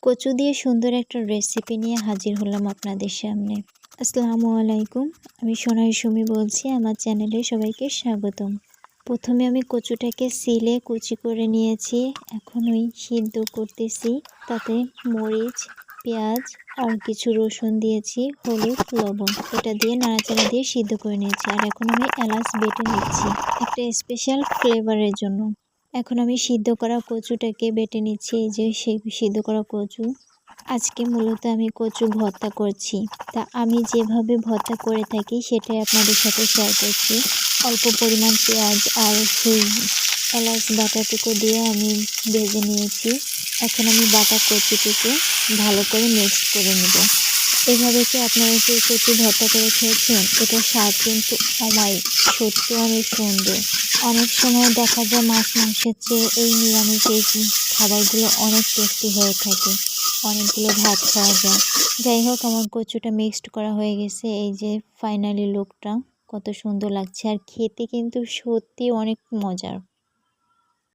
কচু দিয়ে সুন্দর একটা রেসিপি নিয়ে হাজির হলাম আপনাদের সামনে। আসসালামু আলাইকুম। আমি সোনাই সুমি বলছি, আমার চ্যানেলে সবাইকে স্বাগতম। প্রথমে আমি কচুটাকে সিলে কুচি করে নিয়েছি। এখন ওই সিদ্ধ করতেছি। তাতে মরিচ, পেঁয়াজ আর কিছু রসুন দিয়েছি, হলুদ, লবণ। এটা দিয়ে নাড়াচাড়া দিয়ে সিদ্ধ করে নিয়েছি। আর এখন আমি এলাচ বেটে নিচ্ছি একটা স্পেশাল ফ্লেভারের জন্য। এখন আমি সিদ্ধ করা কচুটাকে বেটে নিচ্ছি। এই যে সেই সিদ্ধ করা কচু। আজকে মূলত আমি কচু ভর্তা করছি। তা আমি যেভাবে ভর্তা করে থাকি সেটাই আপনাদের সাথে শেয়ার করছি। অল্প পরিমাণ পেঁয়াজ আর সেই এলাচ বাটাটুকু দিয়ে আমি ভেজে নিয়েছি। এখন আমি বাটা কচুটুকু ভালো করে মিক্স করে নেব। এভাবে কি আপনারা কেউ কচু ভর্তা করে খেয়েছেন? এটার স্বাদ কিন্তু সত্যি অনেক সুন্দর। অনেক সময় দেখা যায় মাছ মাংসের চেয়ে এই নিরামিষ এই খাবারগুলো অনেক টেস্টি হয়ে থাকে। অনেকগুলো ভাত খাওয়া যায়। যাই হোক, আমার কচুটা মিক্সড করা হয়ে গেছে। এই যে ফাইনালি লুকটা কত সুন্দর লাগছে, আর খেতে কিন্তু সত্যি অনেক মজার।